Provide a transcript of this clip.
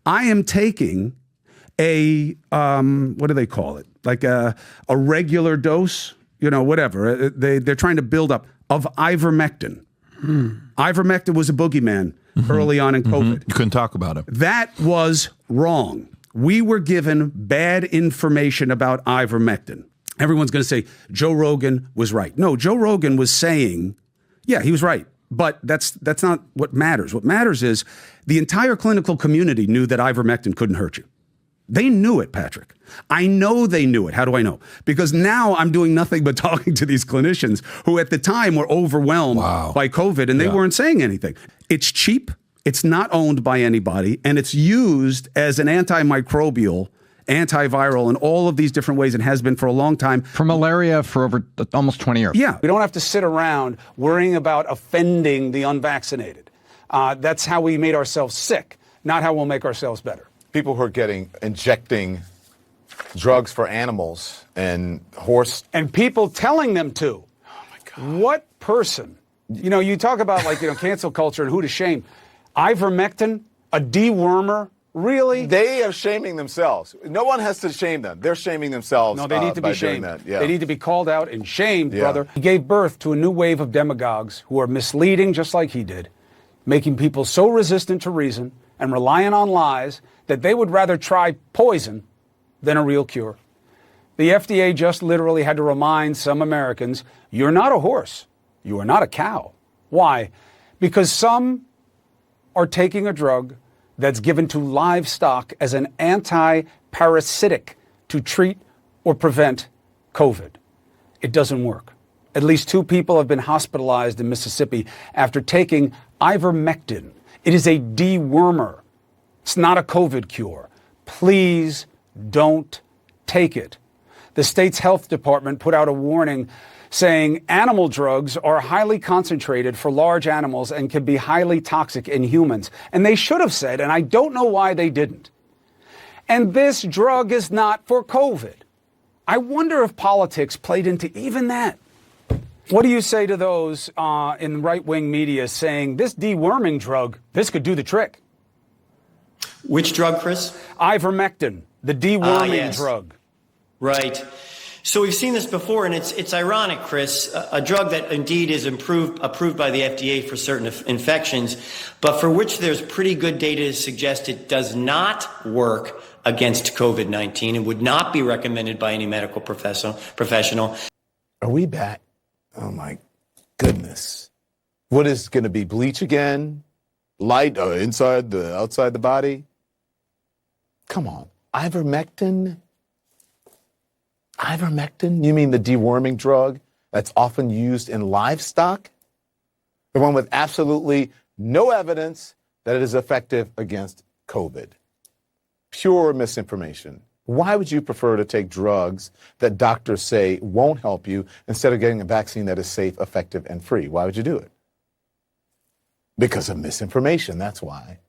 I am taking a, what do they call it? Like a regular dose, whatever. They're trying to build up of ivermectin. Ivermectin was a boogeyman early on in COVID. You couldn't talk about it. That was wrong. We were given bad information about ivermectin. Everyone's going to say Joe Rogan was right. No, Joe Rogan was saying, yeah, he was right. But that's not what matters. What matters is the entire clinical community knew that ivermectin couldn't hurt you. They knew it, Patrick. I know they knew it. How do I know? Because now I'm doing nothing but talking to these clinicians who at the time were overwhelmed by COVID and they weren't saying anything. It's cheap. It's not owned by anybody. And it's used as an antimicrobial, antiviral in all of these different ways and has been for a long time. For malaria for over almost 20 years. Yeah. We don't have to sit around worrying about offending the unvaccinated. That's how we made ourselves sick, not how we'll make ourselves better. People who are injecting drugs for animals and horse. And people telling them to. Oh, my God. What person? You talk about cancel culture and who to shame. Ivermectin, a dewormer, really? They are shaming themselves. No one has to shame them. They're shaming themselves. No, they need to be shamed. Yeah. They need to be called out and shamed, brother. He gave birth to a new wave of demagogues who are misleading just like he did, making people so resistant to reason and reliant on lies that they would rather try poison than a real cure. The FDA just literally had to remind some Americans, you're not a horse. You are not a cow. Why? Because some are taking a drug that's given to livestock as an anti-parasitic to treat or prevent COVID. It doesn't work. At least 2 people have been hospitalized in Mississippi after taking ivermectin. It is a dewormer. It's not a COVID cure. Please don't take it. The state's health department put out a warning saying animal drugs are highly concentrated for large animals and can be highly toxic in humans. And they should have said, and I don't know why they didn't, and this drug is not for COVID. I wonder if politics played into even that. What do you say to those in right-wing media saying this deworming drug, this could do the trick? Which drug, Chris? Ivermectin, the deworming drug. Right. So we've seen this before, and it's ironic, Chris, a drug that indeed is approved by the FDA for certain infections, but for which there's pretty good data to suggest it does not work against COVID-19 and would not be recommended by any medical professional. Are we back? Oh, my goodness. What is going to be, bleach again? Light outside the body? Come on. Ivermectin? Ivermectin? You mean the deworming drug that's often used in livestock? The one with absolutely no evidence that it is effective against COVID. Pure misinformation. Why would you prefer to take drugs that doctors say won't help you instead of getting a vaccine that is safe, effective, and free? Why would you do it? Because of misinformation, that's why.